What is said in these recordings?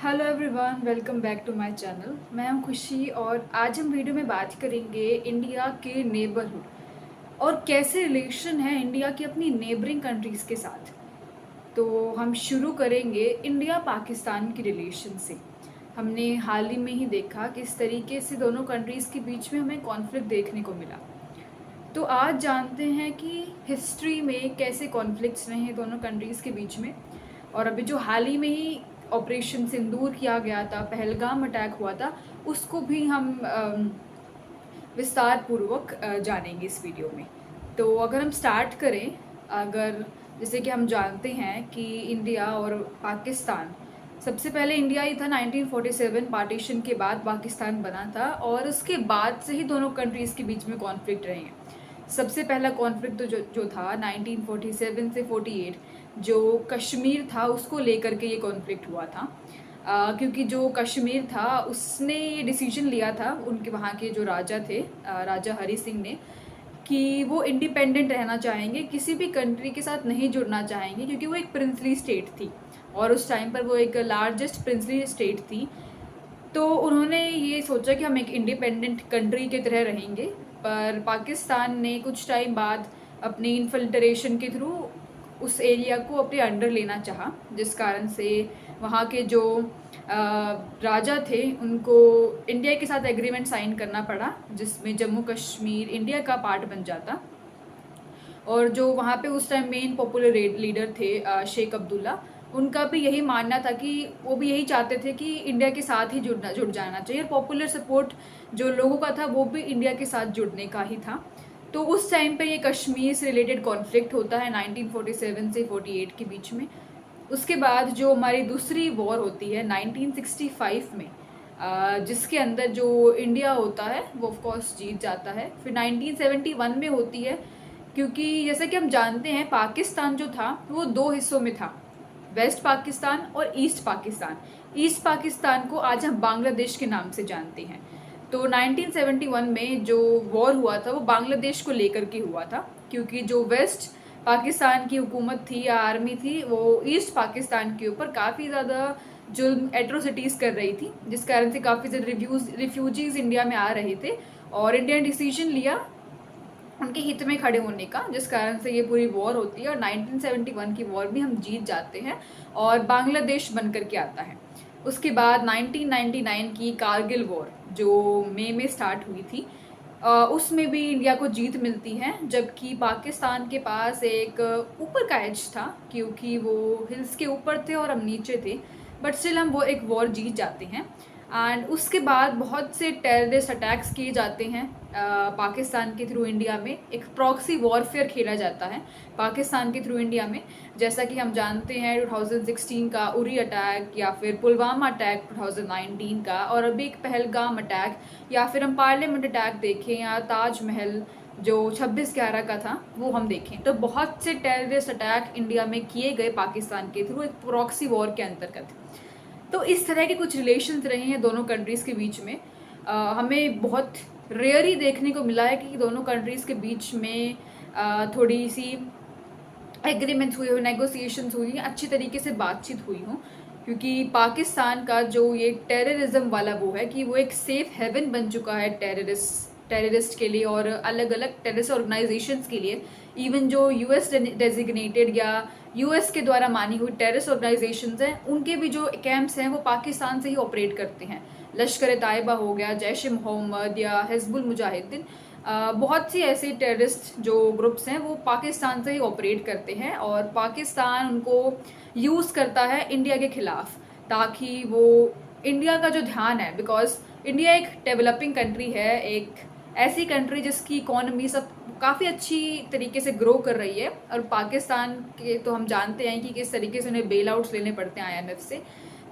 Hello everyone, welcome back to my channel. मैं हूं खुशी और आज हम वीडियो में बात करेंगे इंडिया के नेबरहुड और कैसे रिलेशन है इंडिया की अपनी नेबरिंग कंट्रीज़ के साथ। तो हम शुरू करेंगे इंडिया पाकिस्तान की रिलेशन से। हमने हाल ही में ही देखा किस तरीके से दोनों कंट्रीज़ के बीच में हमें कॉन्फ्लिक्ट देखने को मिला। तो आज जानते हैं कि हिस्ट्री में कैसे कॉन्फ्लिक्ट्स रहे हैं दोनों कंट्रीज़ के बीच में। और अभी जो हाल ही में ही ऑपरेशन सिंदूर किया गया था, पहलगाम अटैक हुआ था, उसको भी हम विस्तार पूर्वक जानेंगे इस वीडियो में। तो अगर हम स्टार्ट करें, अगर जैसे कि हम जानते हैं कि इंडिया और पाकिस्तान, सबसे पहले इंडिया ही था। 1947 पार्टीशन के बाद पाकिस्तान बना था और उसके बाद से ही दोनों कंट्रीज़ के बीच में कॉन्फ्लिक्ट रहे हैं। सबसे पहला कॉन्फ्लिक्ट तो जो था 1947 से 48, जो कश्मीर था उसको लेकर के ये कॉन्फ्लिक्ट हुआ था। क्योंकि जो कश्मीर था उसने ये डिसीजन लिया था, उनके वहाँ के जो राजा थे, राजा हरी सिंह ने, कि वो इंडिपेंडेंट रहना चाहेंगे, किसी भी कंट्री के साथ नहीं जुड़ना चाहेंगे, क्योंकि वो एक प्रिंसली स्टेट थी और उस टाइम पर वो एक लार्जेस्ट प्रिंसली स्टेट थी। तो उन्होंने ये सोचा कि हम एक इंडिपेंडेंट कंट्री की तरह रहेंगे। पर पाकिस्तान ने कुछ टाइम बाद अपनी इन्फिल्ट्रेशन के थ्रू उस एरिया को अपने अंडर लेना चाहा, जिस कारण से वहाँ के जो राजा थे उनको इंडिया के साथ एग्रीमेंट साइन करना पड़ा, जिसमें जम्मू कश्मीर इंडिया का पार्ट बन जाता। और जो वहाँ पे उस टाइम मेन पॉपुलर लीडर थे शेख अब्दुल्ला, उनका भी यही मानना था कि वो भी यही चाहते थे कि इंडिया के साथ ही जुड़ जाना चाहिए। पॉपुलर सपोर्ट जो लोगों का था वो भी इंडिया के साथ जुड़ने का ही था। तो उस टाइम पे ये कश्मीर से रिलेटेड कॉन्फ्लिक्ट होता है 1947 से 48 के बीच में। उसके बाद जो हमारी दूसरी वॉर होती है 1965 में, जिसके अंदर जो इंडिया होता है वो ऑफ कोर्स जीत जाता है। फिर 1971 में होती है, क्योंकि जैसे कि हम जानते हैं पाकिस्तान जो था वो दो हिस्सों में था, वेस्ट पाकिस्तान और ईस्ट पाकिस्तान। ईस्ट पाकिस्तान को आज हम बांग्लादेश के नाम से जानते हैं। तो 1971 में जो वॉर हुआ था वो बांग्लादेश को लेकर के हुआ था, क्योंकि जो वेस्ट पाकिस्तान की हुकूमत थी या आर्मी थी वो ईस्ट पाकिस्तान के ऊपर काफ़ी ज़्यादा जुल्म एट्रोसिटीज़ कर रही थी, जिस कारण से काफ़ी ज़्यादा रिफ्यूजीज़ इंडिया में आ रहे थे और इंडिया ने डिसीजन लिया उनके हित में खड़े होने का, जिस कारण से ये पूरी वॉर होती है और 1971 की वॉर भी हम जीत जाते हैं और बांग्लादेश बन करके आता है। उसके बाद 1999 की कारगिल वॉर जो मई में स्टार्ट हुई थी, उसमें भी इंडिया को जीत मिलती है, जबकि पाकिस्तान के पास एक ऊपर का एज था, क्योंकि वो हिल्स के ऊपर थे और हम नीचे थे, बट स्टिल हम वो एक वॉर जीत जाते हैं। एंड उसके बाद बहुत से टेररिस्ट अटैक्स किए जाते हैं पाकिस्तान के थ्रू इंडिया में। एक प्रॉक्सी वॉरफेयर खेला जाता है पाकिस्तान के थ्रू इंडिया में, जैसा कि हम जानते हैं 2016 का उरी अटैक, या फिर पुलवामा अटैक 2019 का, और अभी एक पहलगाम अटैक, या फिर हम पार्लियामेंट अटैक देखें या ताजमहल जो 26/11 का था वो हम देखें। तो बहुत से टेररिस्ट अटैक इंडिया में किए गए पाकिस्तान के थ्रू एक प्रॉक्सी वॉर के अंतर्गत। तो इस तरह के कुछ रिलेशंस रहे हैं दोनों कंट्रीज़ के बीच में। हमें बहुत रेयर ही देखने को मिला है कि दोनों कंट्रीज़ के बीच में थोड़ी सी एग्रीमेंट्स हुई हो, नेगोशिएशंस हुई, अच्छी तरीके से बातचीत हुई हो, क्योंकि पाकिस्तान का जो ये टेररिज्म वाला वो है कि वो एक सेफ हेवन बन चुका है टेररिस्ट के लिए और अलग अलग टेररिस्ट ऑर्गेनाइजेशंस के लिए। इवन जो यूएस डेजिग्नेटेड या यूएस के द्वारा मानी हुई टेररिस्ट ऑर्गेनाइजेशंस हैं, उनके भी जो कैंप्स हैं वो पाकिस्तान से ही ऑपरेट करते हैं। लश्कर तैयबा हो गया, जैश ए मोहम्मद या हिजबुल मुजाहिदीन, बहुत सी ऐसे टेररिस्ट जो ग्रुप्स हैं वो पाकिस्तान से ही ऑपरेट करते हैं और पाकिस्तान उनको यूज़ करता है इंडिया के ख़िलाफ़, ताकि वो इंडिया का जो ध्यान है, बिकॉज इंडिया एक डेवलपिंग कंट्री है, एक ऐसी कंट्री जिसकी इकोनॉमी सब काफ़ी अच्छी तरीके से ग्रो कर रही है, और पाकिस्तान के तो हम जानते हैं कि किस तरीके से उन्हें बेल आउट्स लेने पड़ते हैं आईएमएफ से।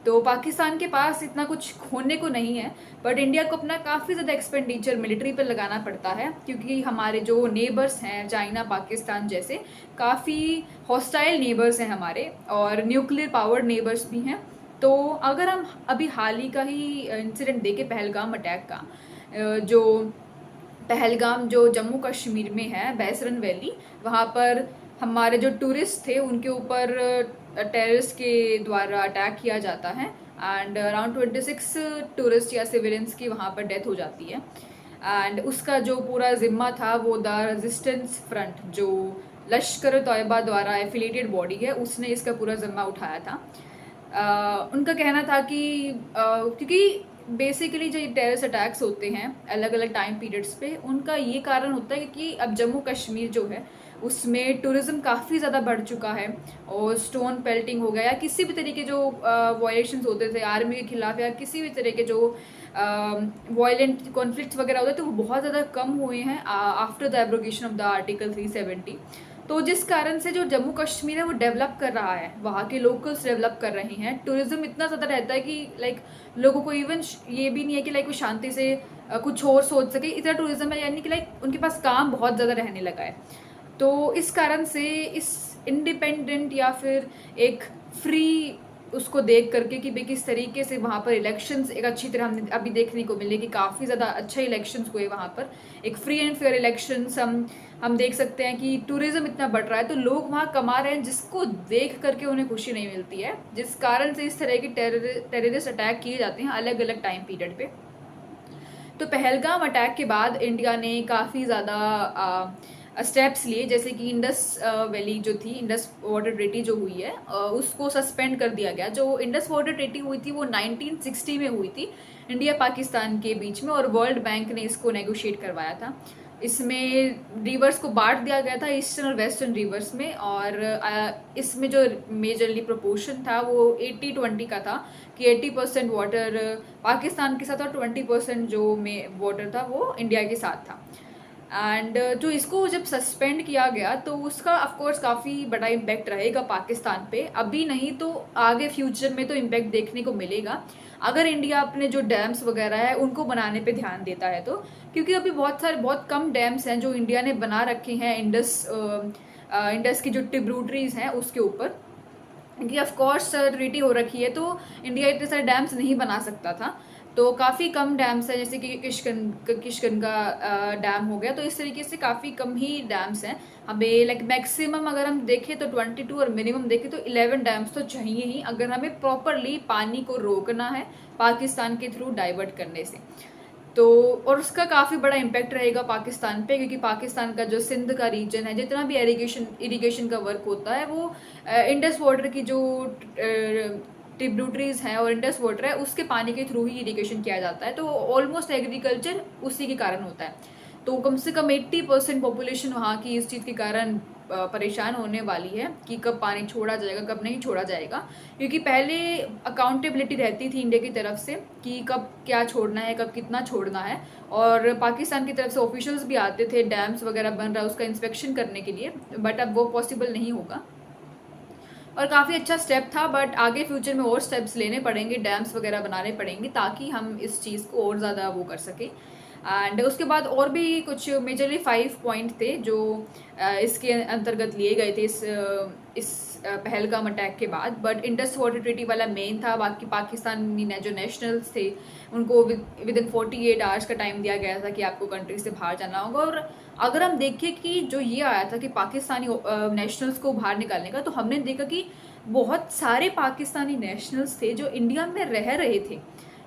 तो पाकिस्तान के पास इतना कुछ खोने को नहीं है, बट इंडिया को अपना काफ़ी ज़्यादा एक्सपेंडिचर मिलिट्री पर लगाना पड़ता है, क्योंकि हमारे जो नेबर्स हैं चाइना पाकिस्तान जैसे काफ़ी हॉस्टाइल नेबर्स हैं हमारे, और न्यूक्लियर पावर्ड नेबर्स भी हैं। तो अगर हम अभी हाल ही का ही इंसिडेंट देखें पहलगाम अटैक का, जो पहलगाम जो जम्मू कश्मीर में है, बैसरन वैली, वहाँ पर हमारे जो टूरिस्ट थे उनके ऊपर टेररिस्ट के द्वारा अटैक किया जाता है। एंड अराउंड 26 टूरिस्ट या सिविलियंस की वहाँ पर डेथ हो जाती है। एंड उसका जो पूरा जिम्मा था वो द रेजिस्टेंस फ्रंट, जो लश्कर तोयबा द्वारा एफिलिएटेड बॉडी है, उसने इसका पूरा जिम्मा उठाया था। उनका कहना था कि क्योंकि बेसिकली जो टेररिस्ट अटैक्स होते हैं अलग अलग टाइम पीरियड्स पे, उनका ये कारण होता है कि अब जम्मू कश्मीर जो है उसमें टूरिज्म काफ़ी ज़्यादा बढ़ चुका है, और स्टोन पेल्टिंग हो गया या किसी भी तरीके जो वायलेशंस होते थे आर्मी के खिलाफ, या किसी भी तरह के जो वायलेंट कॉन्फ्लिक्ट्स वगैरह होते थे, वो बहुत ज़्यादा कम हुए हैं after the abrogation of the article 370। तो जिस कारण से जो जम्मू कश्मीर है वो डेवलप कर रहा है, वहाँ के लोकल्स डेवलप कर रहे हैं, टूरिज्म इतना ज़्यादा रहता है कि लाइक लोगों को इवन ये भी नहीं है कि लाइक वो शांति से कुछ और सोच सके, इतना टूरिज्म है, यानी कि लाइक उनके पास काम बहुत ज़्यादा रहने लगा है। तो इस कारण से इस इंडिपेंडेंट या फिर एक फ्री उसको देख करके कि भाई किस तरीके से वहाँ पर इलेक्शंस एक अच्छी तरह हमने अभी देखने को मिले कि काफ़ी ज़्यादा अच्छे इलेक्शंस हुए वहाँ पर, एक फ्री एंड फेयर इलेक्शंस हम देख सकते हैं कि टूरिज्म इतना बढ़ रहा है, तो लोग वहाँ कमा रहे हैं जिसको देख करके उन्हें खुशी नहीं मिलती है, जिस कारण से इस तरह के टेररिस्ट अटैक किए जाते हैं अलग अलग टाइम पीरियड पे। तो पहलगाम अटैक के बाद इंडिया ने काफ़ी ज़्यादा स्टेप्स लिए, जैसे कि इंडस वैली जो थी, इंडस वाटर ट्रीटी जो हुई है उसको सस्पेंड कर दिया गया। जो इंडस वाटर ट्रीटी हुई थी वो 1960 में हुई थी इंडिया पाकिस्तान के बीच में, और वर्ल्ड बैंक ने इसको नेगोशिएट करवाया था। इसमें रिवर्स को बांट दिया गया था ईस्टर्न और वेस्टर्न रिवर्स में, और इसमें जो मेजरली प्रोपोर्शन था वो 80-20 का था, कि 80% वाटर पाकिस्तान के साथ और 20% जो में वाटर था वो इंडिया के साथ था। एंड जो इसको जब सस्पेंड किया गया तो उसका ऑफकोर्स काफ़ी बड़ा इम्पैक्ट रहेगा पाकिस्तान पे, अभी नहीं तो आगे फ्यूचर में तो इम्पैक्ट देखने को मिलेगा अगर इंडिया अपने जो डैम्स वगैरह है उनको बनाने पे ध्यान देता है तो। क्योंकि अभी बहुत कम डैम्स हैं जो इंडिया ने बना रखे हैं इंडस की जो ट्रिब्यूटरीज हैं उसके ऊपर, क्योंकि ऑफकोर्स ट्रीटी हो रखी है तो इंडिया इतने सारे डैम्स नहीं बना सकता था, तो काफ़ी कम डैम्स हैं, जैसे कि किशकनगा डैम हो गया, तो इस तरीके से काफ़ी कम ही डैम्स हैं। हमें लाइक मैक्सिमम अगर हम देखें तो 22 और मिनिमम देखें तो 11 डैम्स तो चाहिए ही अगर हमें प्रॉपरली पानी को रोकना है पाकिस्तान के थ्रू डाइवर्ट करने से। तो और उसका काफ़ी बड़ा इम्पैक्ट रहेगा पाकिस्तान पे, क्योंकि पाकिस्तान का जो सिंध का रीजन है, जितना भी इरिगेशन का वर्क होता है वो इंडस वाटर की जो ट्रिब्यूटरीज हैं और इंडस वाटर है उसके पानी के थ्रू ही इरिगेशन किया जाता है, तो ऑलमोस्ट एग्रीकल्चर उसी के कारण होता है। तो कम से कम 80% पॉपुलेशन वहाँ की इस चीज़ के कारण परेशान होने वाली है कि कब पानी छोड़ा जाएगा कब नहीं छोड़ा जाएगा, क्योंकि पहले अकाउंटेबिलिटी रहती थी इंडिया की तरफ से कि कब क्या छोड़ना है कब कितना छोड़ना है, और पाकिस्तान की तरफ से ऑफिशियल्स भी आते थे डैम्स वगैरह बन रहा है उसका इंस्पेक्शन करने के लिए, बट अब वो पॉसिबल नहीं होगा। और काफ़ी अच्छा स्टेप था, बट आगे फ्यूचर में और स्टेप्स लेने पड़ेंगे, डैम्स वगैरह बनाने पड़ेंगे ताकि हम इस चीज़ को और ज़्यादा वो कर सकें। एंड उसके बाद और भी कुछ मेजरली 5 पॉइंट थे जो इसके अंतर्गत लिए गए थे इस पहलगाम अटैक के बाद, बट इंडस वाटर ट्रीटी वाला मेन था। बाकी पाकिस्तानी जो नेशनल्स थे उनको विद इन 48 आवर्स का टाइम दिया गया था कि आपको कंट्री से बाहर जाना होगा। और अगर हम देखें कि जो ये आया था कि पाकिस्तानी नेशनल्स को बाहर निकालने का, तो हमने देखा कि बहुत सारे पाकिस्तानी नेशनल्स थे जो इंडिया में रह रहे थे,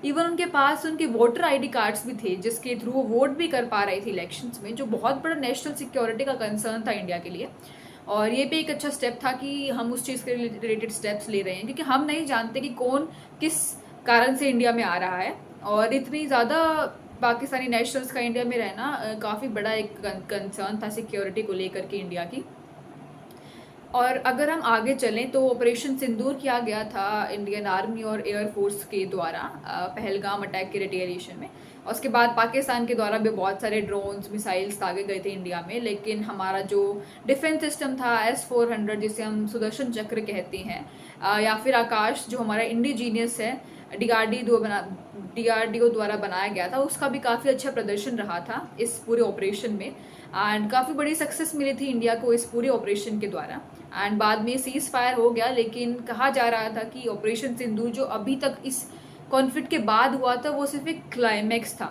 इवन उनके पास उनके वोटर आईडी कार्ड्स भी थे जिसके थ्रू वो वोट भी कर पा रहे थे इलेक्शंस में, जो बहुत बड़ा नेशनल सिक्योरिटी का कंसर्न था इंडिया के लिए। और ये भी एक अच्छा स्टेप था कि हम उस चीज़ के रिलेटेड स्टेप्स ले रहे हैं, क्योंकि हम नहीं जानते कि कौन किस कारण से इंडिया में आ रहा है, और इतनी ज़्यादा पाकिस्तानी नेशनल्स का इंडिया में रहना काफ़ी बड़ा एक कंसर्न था सिक्योरिटी को लेकर के इंडिया की। और अगर हम आगे चलें तो ऑपरेशन सिंदूर किया गया था इंडियन आर्मी और एयरफोर्स के द्वारा पहलगाम अटैक के रिटेलिएशन में, और उसके बाद पाकिस्तान के द्वारा भी बहुत सारे ड्रोन्स मिसाइल्स दागे गए थे इंडिया में, लेकिन हमारा जो डिफेंस सिस्टम था S-400 जिसे हम सुदर्शन चक्र कहते हैं, या फिर आकाश जो हमारा इंडिजीनियस है DRDO द्वारा बनाया गया था, उसका भी काफ़ी अच्छा प्रदर्शन रहा था इस पूरे ऑपरेशन में, एंड काफ़ी बड़ी सक्सेस मिली थी इंडिया को इस पूरे ऑपरेशन के द्वारा। एंड बाद में सीज फायर हो गया, लेकिन कहा जा रहा था कि ऑपरेशन सिंदूर जो अभी तक इस कॉन्फ्लिक्ट के बाद हुआ था वो सिर्फ एक क्लाइमैक्स था।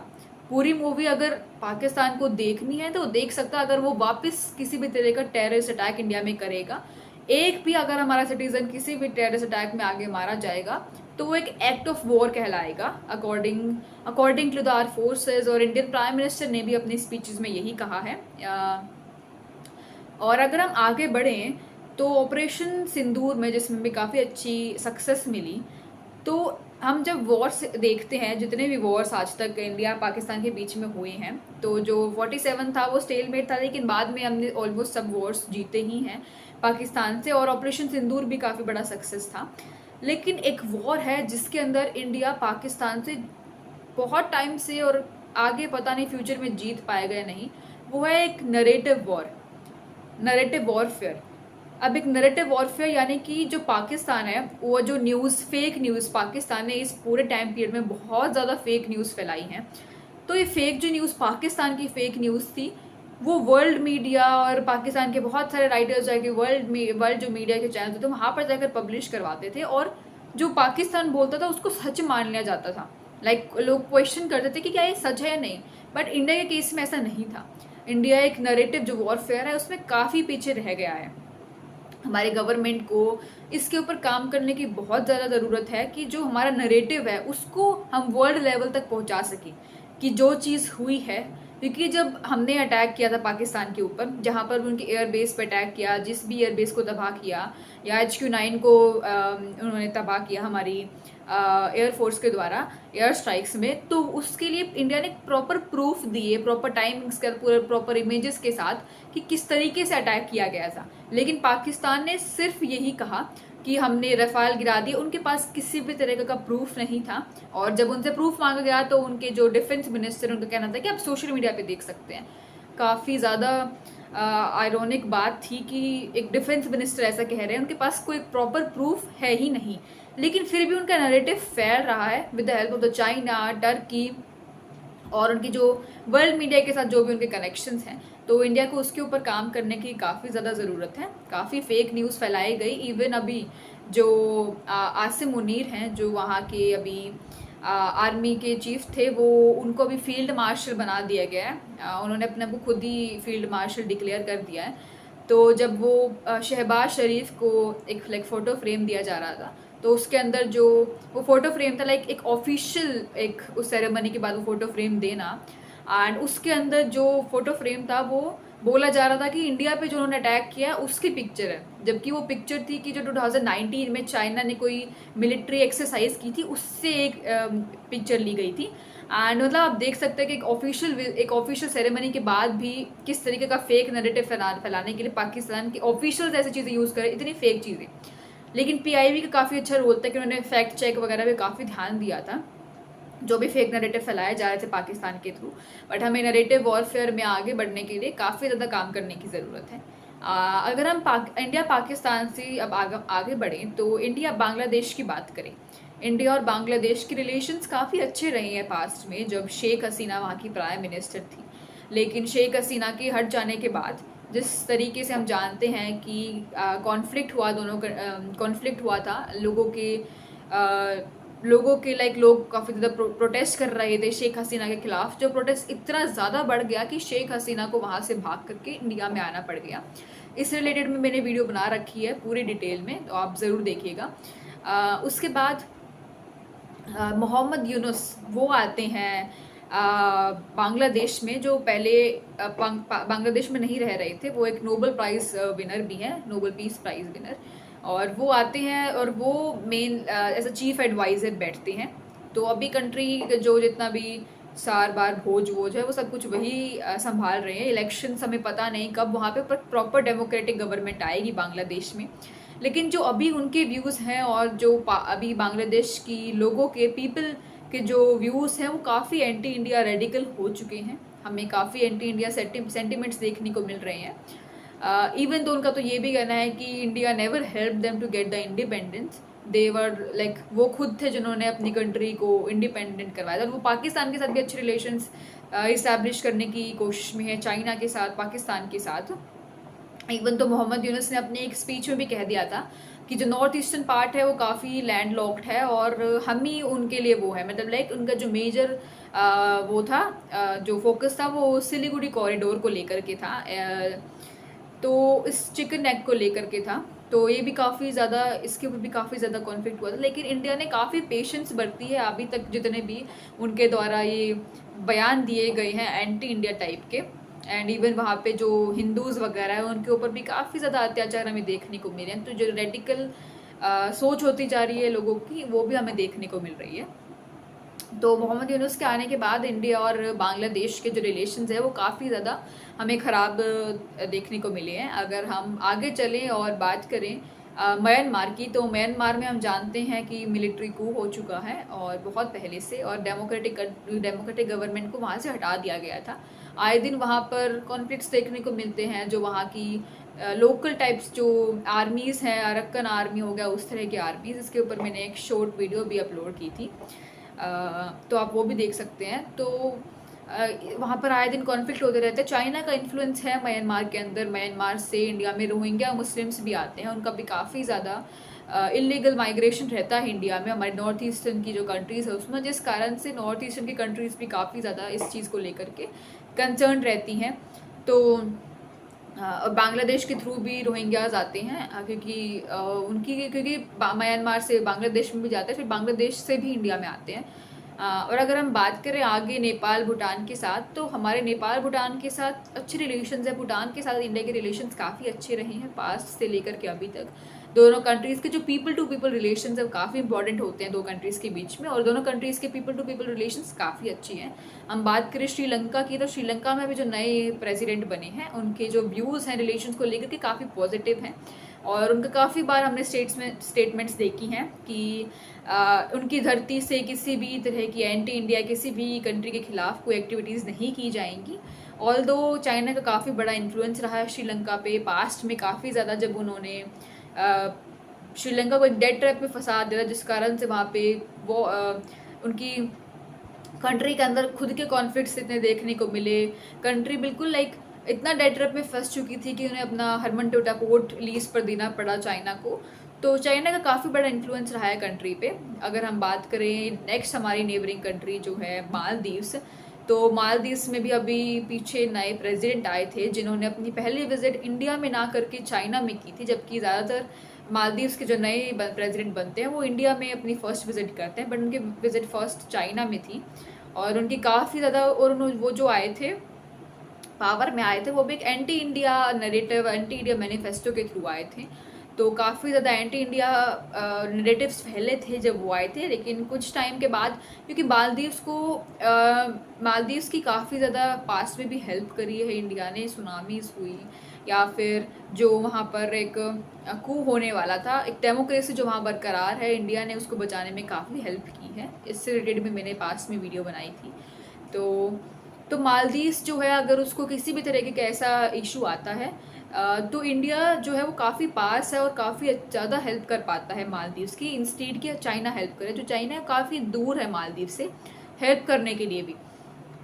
पूरी मूवी अगर पाकिस्तान को देखनी है तो देख सकता, अगर वो वापस किसी भी तरह का टेररिस्ट अटैक इंडिया में करेगा, एक भी अगर हमारा सिटीजन किसी भी टेररिस्ट अटैक में आगे मारा जाएगा तो वो एक एक्ट ऑफ वॉर कहलाएगा according to the our forces. और इंडियन प्राइम मिनिस्टर ने भी अपनी स्पीचेस में यही कहा है। और अगर हम आगे बढ़ें तो ऑपरेशन सिंदूर में, जिसमें भी काफ़ी अच्छी सक्सेस मिली, तो हम जब वॉर्स देखते हैं, जितने भी वॉर्स आज तक इंडिया पाकिस्तान के बीच में हुए हैं, तो जो 47 था वो स्टेलमेट था, लेकिन बाद में हमने ऑलमोस्ट सब वॉर्स जीते ही हैं पाकिस्तान से, और ऑपरेशन सिंदूर भी काफ़ी बड़ा सक्सेस था। लेकिन एक वॉर है जिसके अंदर इंडिया पाकिस्तान से बहुत टाइम से, और आगे पता नहीं फ्यूचर में जीत पाएगा या नहीं, वो है एक नरेटिव वॉर, नरेटिव वॉरफेयर। अब एक नरेटिव वॉरफेयर यानी कि जो पाकिस्तान है, वो जो न्यूज़, फेक न्यूज़, पाकिस्तान ने इस पूरे टाइम पीरियड में बहुत ज़्यादा फेक न्यूज़ फैलाई है। तो ये फेक जो न्यूज़, पाकिस्तान की फेक न्यूज़ थी, वो वर्ल्ड मीडिया और पाकिस्तान के बहुत सारे राइटर्स जाके वर्ल्ड जो मीडिया के चैनल थे, तो वहाँ पर जाकर पब्लिश करवाते थे, और जो पाकिस्तान बोलता था उसको सच मान लिया जाता था। लोग क्वेश्चन करते थे कि क्या ये सच है या नहीं। बट इंडिया के केस में ऐसा नहीं था। इंडिया एक नरेटिव जो वॉरफेयर है उसमें काफ़ी पीछे रह गया है। हमारे गवर्नमेंट को इसके ऊपर काम करने की बहुत ज़्यादा ज़रूरत है कि जो हमारा नरेटिव है उसको हम वर्ल्ड लेवल तक पहुंचा सकें कि जो चीज़ हुई है। क्योंकि जब हमने अटैक किया था पाकिस्तान के ऊपर, जहाँ पर उनके एयरबेस पर अटैक किया, जिस भी एयरबेस को तबाह किया, या HQ9 को उन्होंने तबाह किया हमारी एयरफोर्स के द्वारा एयर स्ट्राइक्स में, तो उसके लिए इंडिया ने प्रॉपर प्रूफ दिए, प्रॉपर टाइमिंग्स कर, पूरे प्रॉपर इमेजेस के साथ कि किस तरीके से अटैक किया गया था। लेकिन पाकिस्तान ने सिर्फ यही कहा कि हमने रफाल गिरा दिए। उनके पास किसी भी तरह का प्रूफ नहीं था, और जब उनसे प्रूफ मांगा गया तो उनके जो डिफेंस मिनिस्टर, उनका कहना था कि आप सोशल मीडिया पे देख सकते हैं। काफ़ी ज़्यादा आयरॉनिक बात थी कि एक डिफेंस मिनिस्टर ऐसा कह रहे हैं, उनके पास कोई प्रॉपर प्रूफ है ही नहीं, लेकिन फिर भी उनका नैरेटिव फैल रहा है with the help of the China, Turkey और उनकी जो वर्ल्ड मीडिया के साथ जो भी उनके कनेक्शंस हैं। तो इंडिया को उसके ऊपर काम करने की काफ़ी ज़्यादा ज़रूरत है। काफ़ी फेक न्यूज़ फैलाई गई। इवन अभी जो आसिम मुनीर हैं, जो वहाँ के अभी आर्मी के चीफ थे, वो उनको अभी फील्ड मार्शल बना दिया गया है। उन्होंने अपने को खुद ही फील्ड मार्शल डिक्लेयर कर दिया है। तो जब वो शहबाज शरीफ को एक फ़ोटो फ्रेम दिया जा रहा था, तो उसके अंदर जो वो फ़ोटो फ्रेम था, एक ऑफिशियल, एक उस सेरेमनी के बाद वो फ़ोटो फ्रेम देना, एंड उसके अंदर जो फ़ोटो फ्रेम था वो बोला जा रहा था कि इंडिया पे जो उन्होंने अटैक किया उसकी पिक्चर है, जबकि वो पिक्चर थी कि जो 2019 में चाइना ने कोई मिलिट्री एक्सरसाइज की थी, उससे एक पिक्चर ली गई थी। एंड मतलब आप देख सकते हैं कि एक ऑफिशियल सेरेमनी के बाद भी किस तरीके का फेक नैरेटिव फैलाने के लिए पाकिस्तान के ऑफिशियल्स ऐसी चीज़ें यूज़ करें, इतनी फेक चीज़ें। लेकिन PIB का काफ़ी अच्छा रोल था कि उन्होंने फैक्ट चेक वगैरह पे काफ़ी ध्यान दिया था जो भी फेक नैरेटिव फैलाए जा रहे थे पाकिस्तान के थ्रू। बट हमें नैरेटिव वॉरफेयर में आगे बढ़ने के लिए काफ़ी ज़्यादा काम करने की ज़रूरत है। अगर हम इंडिया पाकिस्तान से अब आगे बढ़ें तो इंडिया बांग्लादेश की बात करें। इंडिया और बांग्लादेश के रिलेशंस काफ़ी अच्छे रहे हैं पास्ट में, जब शेख हसीना वहाँ की प्राइम मिनिस्टर थी। लेकिन शेख हसीना के हट जाने के बाद, जिस तरीके से हम जानते हैं कि कॉन्फ्लिक्ट हुआ, कॉन्फ्लिक्ट हुआ था लोगों के लोग काफ़ी ज़्यादा प्रोटेस्ट कर रहे थे शेख हसीना के खिलाफ। जो प्रोटेस्ट इतना ज़्यादा बढ़ गया कि शेख हसीना को वहाँ से भाग करके इंडिया में आना पड़ गया। इस रिलेटेड में मैंने वीडियो बना रखी है पूरी डिटेल में, तो आप ज़रूर देखिएगा। उसके बाद मोहम्मद यूनुस वो आते हैं बांग्लादेश में, जो पहले बांग्लादेश में नहीं रह रहे थे। वो एक नोबेल प्राइज़ विनर भी हैं, नोबेल पीस प्राइज़ विनर। और वो आते हैं और वो main as a chief adviser बैठते हैं। तो अभी कंट्री जो जितना भी सार बार भोज है, वो सब कुछ वही संभाल रहे हैं। इलेक्शन हमें पता नहीं कब वहाँ पे प्रॉपर डेमोक्रेटिक गवर्नमेंट आएगी बांग्लादेश में। लेकिन जो अभी उनके व्यूज़ हैं और जो अभी बांग्लादेश की लोगों के पीपल के जो व्यूज़ हैं, वो काफ़ी एंटी इंडिया रेडिकल हो चुके हैं। हमें काफ़ी एंटी इंडिया सेंटिमेंट्स देखने को मिल रहे हैं। इवन तो उनका तो ये भी कहना है कि India never help them to get the independence. They were वो खुद थे जिन्होंने अपनी कंट्री को इंडिपेंडेंट करवाया था। और वो पाकिस्तान के साथ भी अच्छे रिलेशंस इस्टेब्लिश करने की कोशिश में है, चाइना के साथ, पाकिस्तान के साथ। इवन तो मोहम्मद यूनुस ने अपनी एक स्पीच में भी कह दिया था कि जो नॉर्थ ईस्टर्न पार्ट है वो काफ़ी लैंड लॉक्ड है, और हम ही उनके लिए वो है। मतलब उनका जो मेजर वो था, जो फोकस था वो सिलीगुड़ी कॉरिडोर को लेकर के था, तो इस चिकन नेक को लेकर के था। तो ये भी काफ़ी ज़्यादा, इसके ऊपर भी काफ़ी ज़्यादा कॉन्फ्लिक्ट हुआ था, लेकिन इंडिया ने काफ़ी पेशेंस बरती है अभी तक, जितने भी उनके द्वारा ये बयान दिए गए हैं एंटी इंडिया टाइप के। एंड इवन वहाँ पे जो हिंदूज़ वगैरह है उनके ऊपर भी काफ़ी ज़्यादा अत्याचार हमें देखने को मिले हैं। तो जो रेडिकल सोच होती जा रही है लोगों की, वो भी हमें देखने को मिल रही है। तो मोहम्मद यूनुस के आने के बाद इंडिया और बांग्लादेश के जो रिलेशंस है वो काफ़ी ज़्यादा हमें ख़राब देखने को मिले हैं। अगर हम आगे चलें और बात करें म्यांमार की, तो म्यांमार में हम जानते हैं कि मिलिट्री कू हो चुका है और बहुत पहले से, और डेमोक्रेटिक गवर्नमेंट को वहाँ से हटा दिया गया था। आए दिन वहाँ पर कॉन्फ्लिक्ट्स देखने को मिलते हैं, जो वहाँ की लोकल टाइप्स जो आर्मीज़ हैं, अरक्कन आर्मी हो गया, उस तरह की आर्मीज़, इसके ऊपर मैंने एक शॉर्ट वीडियो भी अपलोड की थी, तो आप वो भी देख सकते हैं। तो वहाँ पर आए दिन कॉन्फ्लिक्ट होते रहते हैं। चाइना का इन्फ्लुएंस है म्यांमार के अंदर। म्यांमार से इंडिया में रोहिंग्या मुस्लिम्स भी आते हैं, उनका भी काफ़ी ज़्यादा इलीगल माइग्रेशन रहता है इंडिया में, हमारे नॉर्थ ईस्टर्न की जो कंट्रीज़ है उसमें, जिस कारण से नॉर्थ ईस्टर्न की कंट्रीज़ भी काफ़ी ज़्यादा इस चीज़ को लेकर के कंसर्न रहती हैं। तो और बांग्लादेश के थ्रू भी रोहिंग्याज आते हैं, क्योंकि म्यांमार से बांग्लादेश में भी जाते हैं, फिर बांग्लादेश से भी इंडिया में आते हैं। और अगर हम बात करें आगे नेपाल भूटान के साथ, तो हमारे नेपाल भूटान के साथ अच्छे रिलेशंस है। भूटान के साथ इंडिया के रिलेशंस काफ़ी अच्छे रहे हैं पास्ट से लेकर के अभी तक। दोनों कंट्रीज़ के जो पीपल टू पीपल रिलेशंस है वो काफ़ी इंपॉर्टेंट होते हैं दो कंट्रीज़ के बीच में, और दोनों कंट्रीज़ के पीपल टू पीपल रिलेशंस काफ़ी अच्छी हैं। हम बात करें श्रीलंका की, तो श्रीलंका में भी जो नए प्रेसिडेंट बने हैं उनके जो व्यूज़ हैं रिलेशंस को लेकर के काफ़ी पॉजिटिव हैं, और उनका काफ़ी बार हमने स्टेटमेंट्स देखी हैं कि उनकी धरती से किसी भी तरह की एंटी इंडिया किसी भी कंट्री के खिलाफ कोई एक्टिविटीज़ नहीं की जाएंगी। ऑल्दो चाइना का काफ़ी बड़ा इन्फ्लुएंस रहा है श्रीलंका पे पास्ट में काफ़ी ज़्यादा, जब उन्होंने श्रीलंका को एक डेट ट्रैप में फंसा दिया, जिस कारण से वहाँ पे वो उनकी कंट्री के अंदर खुद के कॉन्फ्लिक्ट्स इतने देखने को मिले। कंट्री बिल्कुल लाइक इतना डेट ट्रैप में फंस चुकी थी कि उन्हें अपना हरमनटोटा पोर्ट लीज पर देना पड़ा चाइना को। तो चाइना का काफ़ी बड़ा इन्फ्लुएंस रहा है कंट्री पे। अगर हम बात करें नेक्स्ट हमारी नेबरिंग कंट्री जो है मालदीव्स, तो मालदीव्स में भी अभी पीछे नए प्रेसिडेंट आए थे जिन्होंने अपनी पहली विजिट इंडिया में ना करके चाइना में की थी, जबकि ज़्यादातर मालदीव्स के जो नए प्रेसिडेंट बनते हैं वो इंडिया में अपनी फ़र्स्ट विजिट करते हैं, बट उनकी विजिट फर्स्ट चाइना में थी। और उनकी काफ़ी ज़्यादा, और वो जो आए थे पावर में आए थे वो भी एक anti India narrative, anti India manifesto के थ्रू आए थे। तो काफ़ी ज़्यादा एंटी इंडिया नरेटिव्स फैले थे जब वो आए थे, लेकिन कुछ टाइम के बाद, क्योंकि मालदीव्स की काफ़ी ज़्यादा पास्ट में भी हेल्प करी है इंडिया ने, सुनामीज हुई या फिर जो वहाँ पर एक कू होने वाला था, एक डेमोक्रेसी जो वहाँ बरकरार है, इंडिया ने उसको बचाने में काफ़ी हेल्प की है। इससे रिलेटेड भी मैंने पास्ट में वीडियो बनाई थी। तो मालदीव्स जो है, अगर उसको किसी भी तरीके का ऐसा इशू आता है तो इंडिया जो है वो काफ़ी पास है और काफ़ी ज़्यादा हेल्प कर पाता है मालदीव्स की, इंस्टेड कि चाइना हेल्प करे, जो चाइना काफ़ी दूर है मालदीव से हेल्प करने के लिए भी।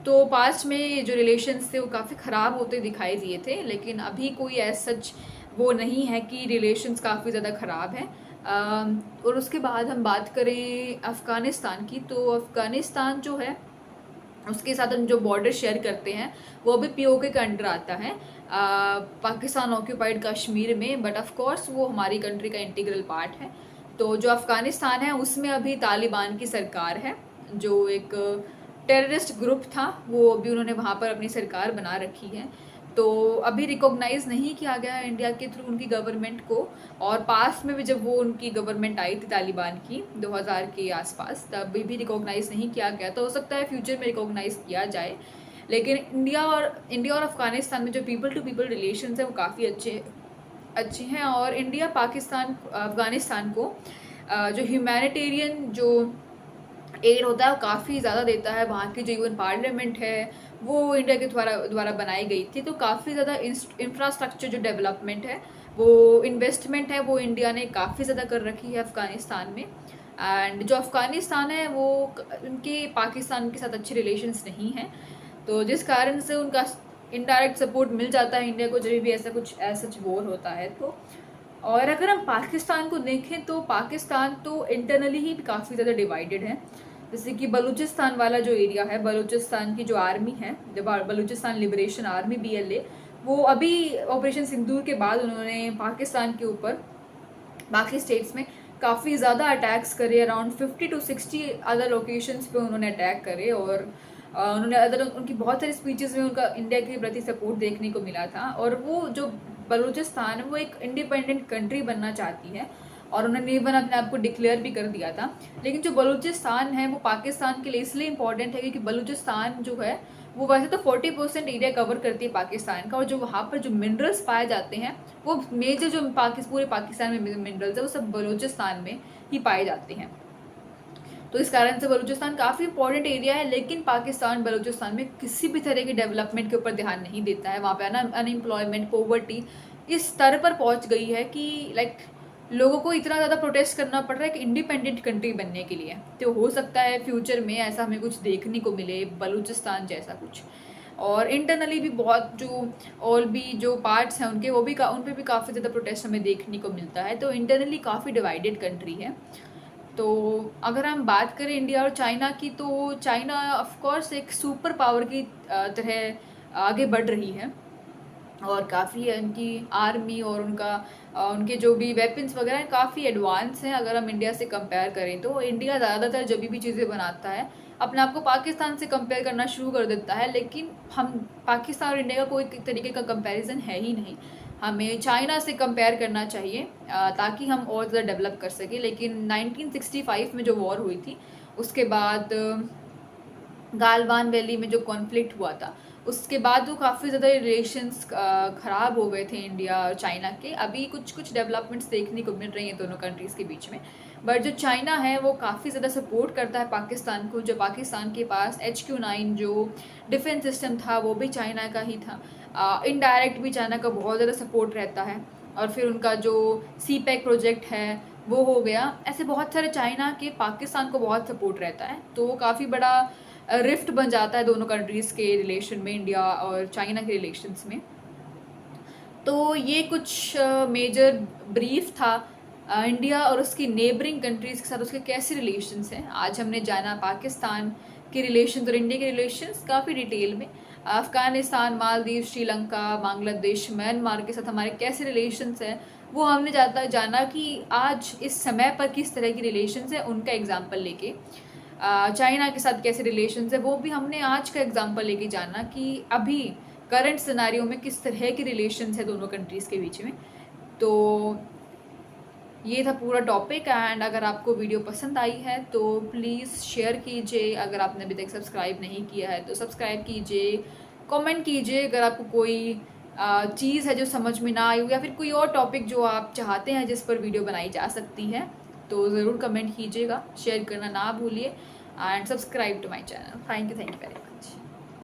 तो पास्ट में जो रिलेशंस थे वो काफ़ी ख़राब होते दिखाई दिए थे, लेकिन अभी कोई ऐसा सच वो नहीं है कि रिलेशंस काफ़ी ज़्यादा ख़राब हैं। और उसके बाद हम बात करें अफ़गानिस्तान की, तो अफ़गानिस्तान जो है उसके साथ हम जो बॉर्डर शेयर करते हैं वो भी पीओके के अंडर आता है, पाकिस्तान ऑक्यूपाइड कश्मीर में, बट ऑफ कोर्स वो हमारी कंट्री का इंटीग्रल पार्ट है। तो जो अफ़गानिस्तान है उसमें अभी तालिबान की सरकार है, जो एक टेररिस्ट ग्रुप था, वो अभी उन्होंने वहाँ पर अपनी सरकार बना रखी है। तो अभी रिकॉग्नाइज़ नहीं किया गया है इंडिया के थ्रू उनकी गवर्नमेंट को, और पास में भी जब वो उनकी गवर्नमेंट आई थी तालिबान की 2000 के आसपास, तब भी रिकॉग्नाइज़ नहीं किया गया। तो हो सकता है फ्यूचर में रिकॉग्नाइज़ किया जाए, लेकिन इंडिया और अफ़गानिस्तान में जो पीपल टू पीपल रिलेशंस है वो काफ़ी अच्छे हैं। और इंडिया अफ़गानिस्तान को जो ह्यूमैनिटेरियन जो एड होता है वो काफ़ी ज़्यादा देता है। वहाँ की जो यूएन पार्लियामेंट है वो इंडिया के द्वारा बनाई गई थी, तो काफ़ी ज़्यादा इंफ्रास्ट्रक्चर जो डेवलपमेंट है, वो इन्वेस्टमेंट है, वो इंडिया ने काफ़ी ज़्यादा कर रखी है अफ़गानिस्तान में। एंड जो अफ़गानिस्तान है वो उनके पाकिस्तान के साथ अच्छे रिलेशंस नहीं हैं, तो जिस कारण से उनका इनडायरेक्ट सपोर्ट मिल जाता है इंडिया को जब भी ऐसा कुछ सच वॉर होता है तो। और अगर हम पाकिस्तान को देखें तो पाकिस्तान तो इंटरनली ही काफ़ी ज़्यादा डिवाइडेड है। जैसे कि बलूचिस्तान वाला जो एरिया है, बलूचिस्तान की जो आर्मी है, जब बलूचिस्तान लिबरेशन आर्मी BLA, वो अभी ऑपरेशन सिंदूर के बाद उन्होंने पाकिस्तान के ऊपर बाकी स्टेट्स में काफ़ी ज़्यादा अटैक्स करे, अराउंड 50 to 60 अदर लोकेशंस पे उन्होंने अटैक करे। और उन्होंने अदर उनकी बहुत सारी स्पीचेस में उनका इंडिया के प्रति सपोर्ट देखने को मिला था। और वो जो बलूचिस्तान है वो एक इंडिपेंडेंट कंट्री बनना चाहती है और उन्होंने इवन अपने आप को डिक्लेयर भी कर दिया था। लेकिन जो बलूचिस्तान है वो पाकिस्तान के लिए इसलिए इम्पोर्टेंट है क्योंकि बलूचिस्तान जो है वो वैसे तो 40% एरिया कवर करती है पाकिस्तान का, और जो वहाँ पर जो मिनरल्स पाए जाते हैं वो मेजर जो पूरे पाकिस्तान में मिनरल्स है वो सब बलूचिस्तान में ही पाए जाते हैं। तो इस कारण से बलूचिस्तान काफ़ी इंपॉर्टेंट एरिया है। लेकिन पाकिस्तान बलूचिस्तान में किसी भी तरह की डेवलपमेंट के ऊपर ध्यान नहीं देता है। वहाँ पे अनएम्प्लॉयमेंट, पोवर्टी इस स्तर पर पहुँच गई है कि लाइक लोगों को इतना ज़्यादा प्रोटेस्ट करना पड़ रहा है कि इंडिपेंडेंट कंट्री बनने के लिए। तो हो सकता है फ्यूचर में ऐसा हमें कुछ देखने को मिले बलूचिस्तान जैसा कुछ। और इंटरनली भी बहुत जो और भी जो पार्ट्स हैं उनके वो भी उन पर भी काफ़ी ज़्यादा प्रोटेस्ट हमें देखने को मिलता है। तो इंटरनली काफ़ी डिवाइडेड कंट्री है। तो अगर हम बात करें इंडिया और चाइना की, तो चाइना ऑफ कोर्स एक सुपर पावर की तरह आगे बढ़ रही है और काफ़ी उनकी आर्मी और उनके जो भी वेपन्स वगैरह हैं काफ़ी एडवांस हैं। अगर हम इंडिया से कंपेयर करें तो इंडिया ज़्यादातर जब भी चीज़ें बनाता है अपने आप को पाकिस्तान से कंपेयर करना शुरू कर देता है। लेकिन हम पाकिस्तान और इंडिया का कोई तरीके का कंपैरिजन है ही नहीं। हमें चाइना से कंपेयर करना चाहिए ताकि हम और ज़्यादा डेवलप कर सकें। लेकिन 1965 में जो वॉर हुई थी उसके बाद गालवान वैली में जो कॉन्फ्लिक्ट हुआ था उसके बाद वो काफ़ी ज़्यादा रिलेशंस ख़राब हो गए थे इंडिया और चाइना के। अभी कुछ डेवलपमेंट्स देखने को मिल रही हैं दोनों कंट्रीज़ के बीच में। बट जो चाइना है वो काफ़ी ज़्यादा सपोर्ट करता है पाकिस्तान को। जो पाकिस्तान के पास HQ9 जो डिफेंस सिस्टम था वो भी चाइना का ही था। इनडायरेक्ट भी चाइना का बहुत ज़्यादा सपोर्ट रहता है। और फिर उनका जो CPEC प्रोजेक्ट है वो हो गया। ऐसे बहुत सारे चाइना के पाकिस्तान को बहुत सपोर्ट रहता है। तो वो काफ़ी बड़ा रिफ्ट बन जाता है दोनों कंट्रीज़ के रिलेशन में, इंडिया और चाइना के रिलेशंस में। तो ये कुछ मेजर ब्रीफ था इंडिया और उसकी नेबरिंग कंट्रीज़ के साथ उसके कैसे रिलेशंस हैं। आज हमने जाना पाकिस्तान के रिलेशंस और इंडिया के रिलेशंस काफ़ी डिटेल में। अफ़गानिस्तान, मालदीव, श्रीलंका, बांग्लादेश, म्यांमार के साथ हमारे कैसे रिलेशंस हैं वो हमने जाना कि आज इस समय पर किस तरह की रिलेशंस है उनका एग्जाम्पल लेके। चाइना के साथ कैसे रिलेशंस है वो भी हमने आज का एग्जांपल लेके जाना कि अभी करंट सिनेरियो में किस तरह की रिलेशंस है दोनों कंट्रीज़ के बीच में। तो ये था पूरा टॉपिक। एंड अगर आपको वीडियो पसंद आई है तो प्लीज़ शेयर कीजिए। अगर आपने अभी तक सब्सक्राइब नहीं किया है तो सब्सक्राइब कीजिए, कमेंट कीजिए। अगर आपको कोई चीज़ है जो समझ में ना आई हो या फिर कोई और टॉपिक जो आप चाहते हैं जिस पर वीडियो बनाई जा सकती है तो ज़रूर कमेंट कीजिएगा। शेयर करना ना भूलिए and subscribe to my channel. Thank you very much.